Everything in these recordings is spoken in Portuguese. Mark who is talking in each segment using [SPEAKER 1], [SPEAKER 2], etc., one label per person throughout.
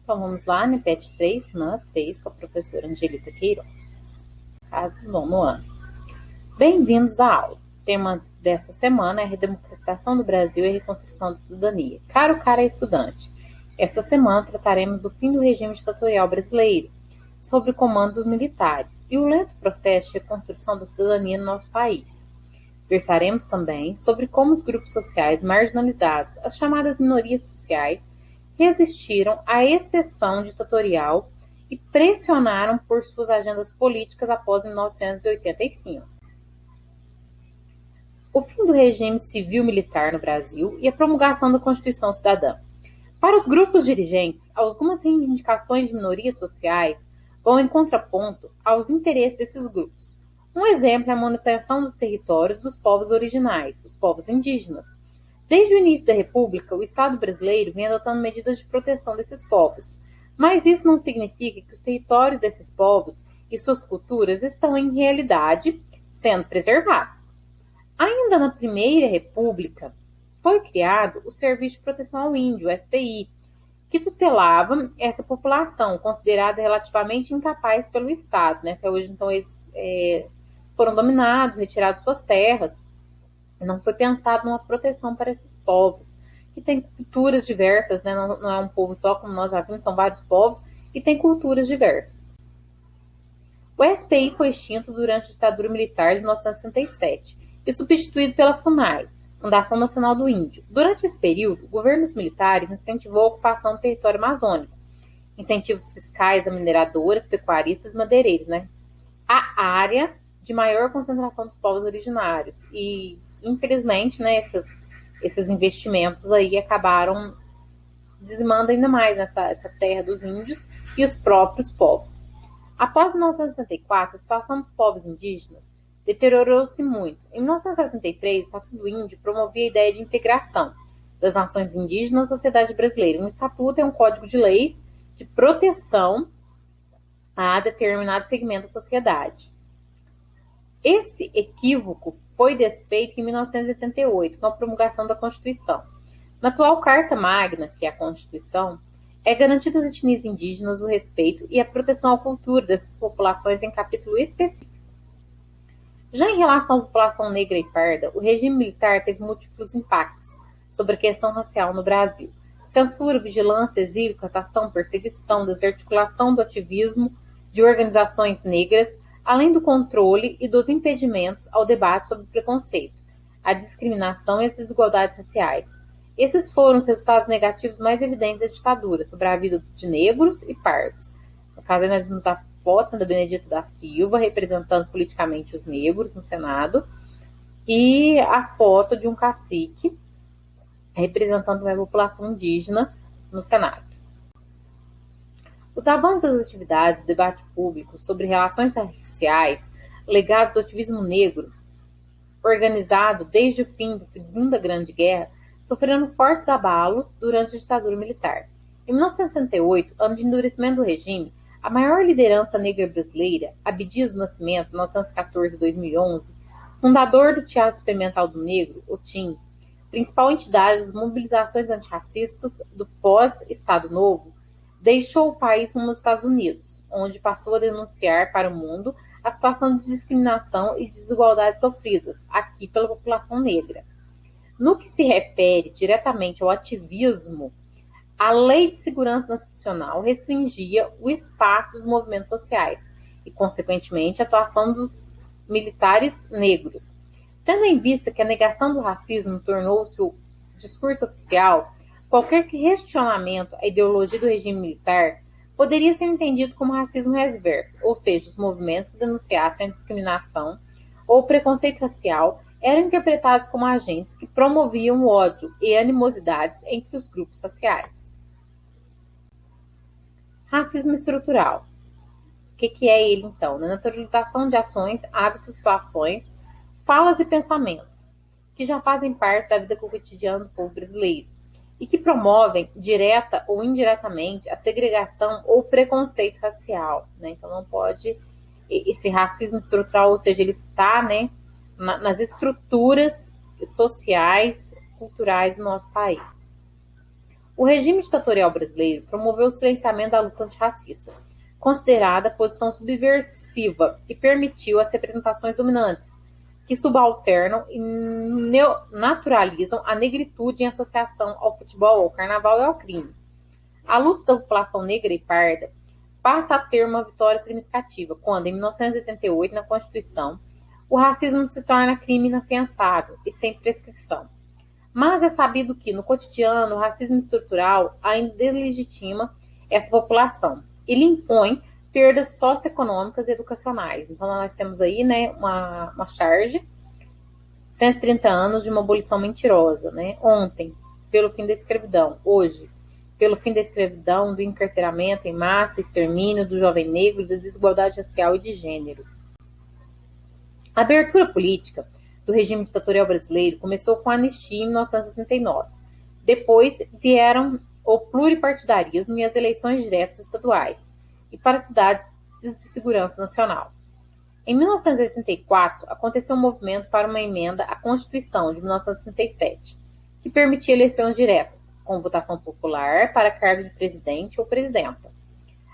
[SPEAKER 1] Então vamos lá, NPET 3, semana 3, com a professora Angelita Queiroz, caso do 9º ano. Bem-vindos à aula. O tema desta semana é a redemocratização do Brasil e a reconstrução da cidadania. Caro estudante, esta semana trataremos do fim do regime ditatorial brasileiro, sobre o comando dos militares e o lento processo de reconstrução da cidadania no nosso país. Versaremos também sobre como os grupos sociais marginalizados, as chamadas minorias sociais, resistiram à exceção ditatorial e pressionaram por suas agendas políticas após 1985. O fim do regime civil-militar no Brasil e a promulgação da Constituição Cidadã. Para os grupos dirigentes, algumas reivindicações de minorias sociais vão em contraponto aos interesses desses grupos. Um exemplo é a manutenção dos territórios dos povos originais, os povos indígenas. Desde o início da República, o Estado brasileiro vem adotando medidas de proteção desses povos, mas isso não significa que os territórios desses povos e suas culturas estão, em realidade, sendo preservados. Ainda na Primeira República, foi criado o Serviço de Proteção ao Índio, o SPI, que tutelava essa população, considerada relativamente incapaz pelo Estado, né? Até hoje, então, eles foram dominados, retirados suas terras. Não foi pensado numa proteção para esses povos, que têm culturas diversas, né? Não é um povo só, como nós já vimos, são vários povos, e têm culturas diversas. O SPI foi extinto durante a ditadura militar de 1967 e substituído pela FUNAI, Fundação Nacional do Índio. Durante esse período, governos militares incentivou a ocupação do território amazônico, incentivos fiscais a mineradoras, pecuaristas e madeireiros, né? A área de maior concentração dos povos originários. E, infelizmente, né, esses investimentos aí acabaram dizimando ainda mais essa terra dos índios e os próprios povos. Após 1964, a situação dos povos indígenas deteriorou-se muito. Em 1973, o Estatuto do Índio promovia a ideia de integração das nações indígenas na sociedade brasileira. Um estatuto é um código de leis de proteção a determinado segmento da sociedade. Esse equívoco foi desfeito em 1988, com a promulgação da Constituição. Na atual Carta Magna, que é a Constituição, é garantida às etnias indígenas o respeito e a proteção à cultura dessas populações em capítulo específico. Já em relação à população negra e parda, o regime militar teve múltiplos impactos sobre a questão racial no Brasil. Censura, vigilância, exílio, cassação, perseguição, desarticulação do ativismo de organizações negras, além do controle e dos impedimentos ao debate sobre o preconceito, a discriminação e as desigualdades raciais. Esses foram os resultados negativos mais evidentes da ditadura sobre a vida de negros e pardos. No caso, nós vimos a foto da Benedita da Silva, representando politicamente os negros no Senado, e a foto de um cacique, representando a população indígena no Senado. Os avanços das atividades do debate público sobre relações raciais, legados ao ativismo negro, organizado desde o fim da Segunda Grande Guerra, sofrendo fortes abalos durante a ditadura militar. Em 1968, ano de endurecimento do regime, a maior liderança negra brasileira, Abdias do Nascimento, 1914-2011, fundador do Teatro Experimental do Negro, o TIM, principal entidade das mobilizações antirracistas do pós-Estado Novo, deixou o país rumo aos Estados Unidos, onde passou a denunciar para o mundo a situação de discriminação e desigualdade sofridas aqui pela população negra. No que se refere diretamente ao ativismo, a Lei de Segurança Nacional restringia o espaço dos movimentos sociais e, consequentemente, a atuação dos militares negros. Tendo em vista que a negação do racismo tornou-se o discurso oficial, qualquer questionamento à ideologia do regime militar poderia ser entendido como racismo reverso, ou seja, os movimentos que denunciassem a discriminação ou preconceito racial eram interpretados como agentes que promoviam o ódio e animosidades entre os grupos raciais. Racismo estrutural. O que é ele, então? Na naturalização de ações, hábitos, situações, falas e pensamentos, que já fazem parte da vida cotidiana do povo brasileiro e que promovem, direta ou indiretamente, a segregação ou preconceito racial. Né? Então, não pode... Esse racismo estrutural, ou seja, ele está, né, nas estruturas sociais, culturais do nosso país. O regime ditatorial brasileiro promoveu o silenciamento da luta antirracista, considerada posição subversiva, e permitiu as representações dominantes, que subalternam e naturalizam a negritude em associação ao futebol, ao carnaval e ao crime. A luta da população negra e parda passa a ter uma vitória significativa quando, em 1988, na Constituição, o racismo se torna crime inafiançável e sem prescrição. Mas é sabido que, no cotidiano, o racismo estrutural ainda deslegitima essa população. Ele impõe perdas socioeconômicas e educacionais. Então, nós temos aí, né, uma charge, 130 anos de uma abolição mentirosa. Né? Ontem, pelo fim da escravidão. Hoje, pelo fim da escravidão, do encarceramento em massa, extermínio do jovem negro, da desigualdade racial e de gênero. A abertura política do regime ditatorial brasileiro começou com a anistia em 1979. Depois vieram o pluripartidarismo e as eleições diretas estaduais, e para cidades de segurança nacional. Em 1984, aconteceu um movimento para uma emenda à Constituição de 1967, que permitia eleições diretas, com votação popular para cargo de presidente ou presidenta.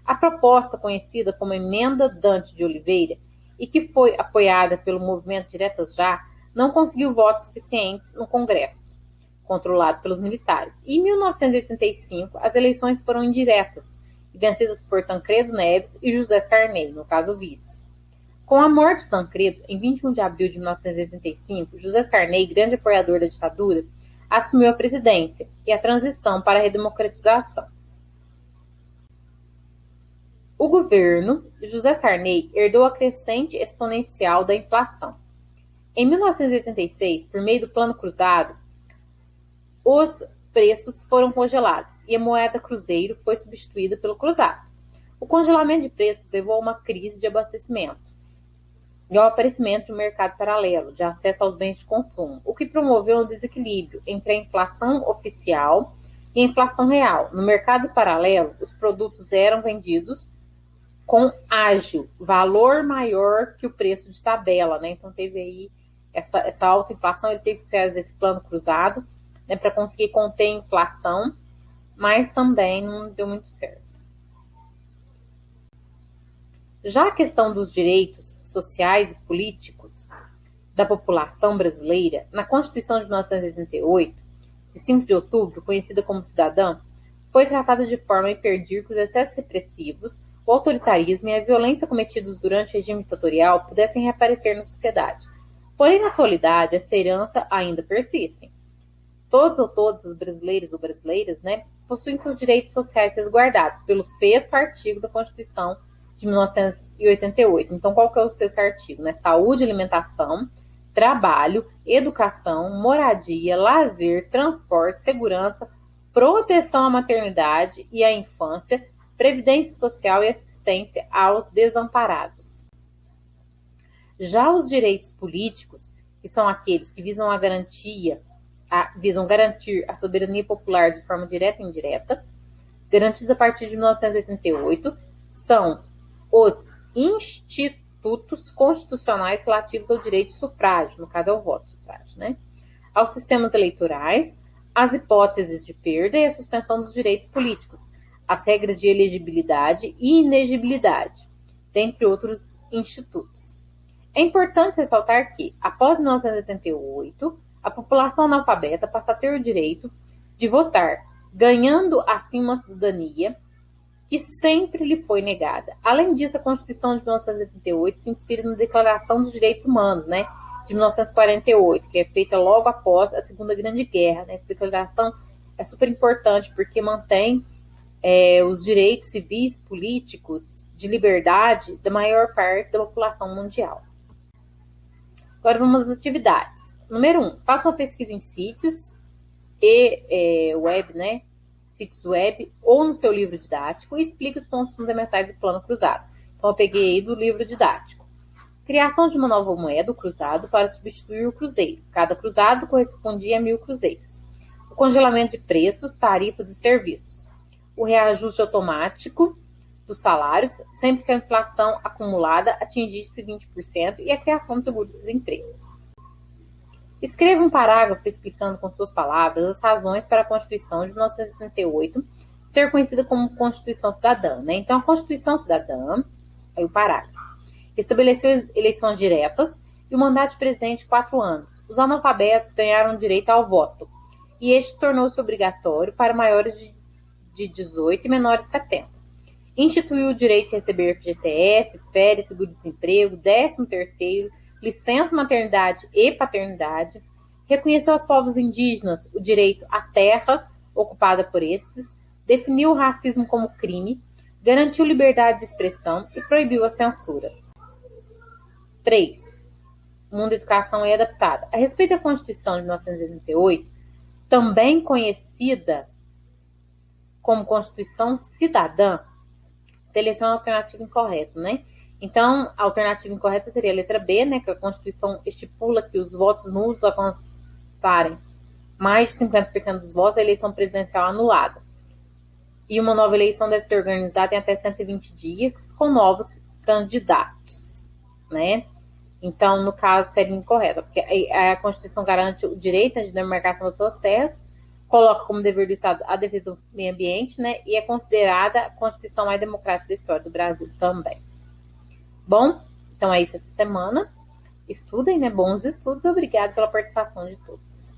[SPEAKER 1] A proposta, conhecida como Emenda Dante de Oliveira, e que foi apoiada pelo movimento Diretas Já, não conseguiu votos suficientes no Congresso, controlado pelos militares. E em 1985, as eleições foram indiretas, vencidas por Tancredo Neves e José Sarney, no caso vice. Com a morte de Tancredo, em 21 de abril de 1985, José Sarney, grande apoiador da ditadura, assumiu a presidência e a transição para a redemocratização. O governo de José Sarney herdou a crescente exponencial da inflação. Em 1986, por meio do Plano Cruzado, os preços foram congelados e a moeda cruzeiro foi substituída pelo cruzado. O congelamento de preços levou a uma crise de abastecimento e ao aparecimento de um mercado paralelo de acesso aos bens de consumo, o que promoveu um desequilíbrio entre a inflação oficial e a inflação real. No mercado paralelo, os produtos eram vendidos com ágio, valor maior que o preço de tabela, né? Então teve aí essa alta inflação, ele teve que fazer esse plano cruzado, né, para conseguir conter a inflação, mas também não deu muito certo. Já a questão dos direitos sociais e políticos da população brasileira, na Constituição de 1988, de 5 de outubro, conhecida como cidadã, foi tratada de forma a impedir que os excessos repressivos, o autoritarismo e a violência cometidos durante o regime ditatorial pudessem reaparecer na sociedade. Porém, na atualidade, essa herança ainda persiste. Todos ou todas os brasileiros ou brasileiras, né, possuem seus direitos sociais resguardados pelo 6º artigo da Constituição de 1988. Então, qual que é o 6º artigo? Né? Saúde, alimentação, trabalho, educação, moradia, lazer, transporte, segurança, proteção à maternidade e à infância, previdência social e assistência aos desamparados. Já os direitos políticos, que são aqueles que visam garantir a soberania popular de forma direta e indireta, garantidos a partir de 1988, são os institutos constitucionais relativos ao direito de sufrágio, no caso é o voto sufrágio, né? Aos sistemas eleitorais, as hipóteses de perda e a suspensão dos direitos políticos, as regras de elegibilidade e inegibilidade, dentre outros institutos. É importante ressaltar que, após 1988, a população analfabeta passa a ter o direito de votar, ganhando assim uma cidadania que sempre lhe foi negada. Além disso, a Constituição de 1988 se inspira na Declaração dos Direitos Humanos, né, de 1948, que é feita logo após a Segunda Grande Guerra. Né? Essa declaração é super importante porque mantém os direitos civis, políticos, de liberdade da maior parte da população mundial. Agora vamos às atividades. Número 1, faça uma pesquisa em sítios e web, né? Sítios web ou no seu livro didático e explique os pontos fundamentais do plano cruzado. Então eu peguei aí do livro didático. Criação de uma nova moeda, o cruzado, para substituir o cruzeiro. Cada cruzado correspondia a 1.000 cruzeiros. O congelamento de preços, tarifas e serviços. O reajuste automático dos salários, sempre que a inflação acumulada atingisse 20% e a criação de seguro-desemprego. Escreva um parágrafo explicando com suas palavras as razões para a Constituição de 1988 ser conhecida como Constituição Cidadã, né? Então, a Constituição Cidadã, aí o parágrafo, estabeleceu eleições diretas e o mandato de presidente de 4 anos. Os analfabetos ganharam direito ao voto e este tornou-se obrigatório para maiores de 18 e menores de 70. Instituiu o direito de receber FGTS, férias, seguro-desemprego, 13º, licença maternidade e paternidade. Reconheceu aos povos indígenas o direito à terra ocupada por estes, definiu o racismo como crime, garantiu liberdade de expressão e proibiu a censura. 3. Mundo Educação e Adaptada. A respeito da Constituição de 1988, também conhecida como Constituição Cidadã, seleciona a alternativa incorreta, né? Então, a alternativa incorreta seria a letra B, né? Que a Constituição estipula que os votos nulos alcançarem mais de 50% dos votos, a eleição presidencial anulada. E uma nova eleição deve ser organizada em até 120 dias com novos candidatos, né? Então, no caso, seria incorreta, porque a Constituição garante o direito de demarcação das suas terras, coloca como dever do Estado a defesa do meio ambiente, né? E é considerada a Constituição mais democrática da história do Brasil também. Bom, então é isso essa semana. Estudem, né? Bons estudos. Obrigada pela participação de todos.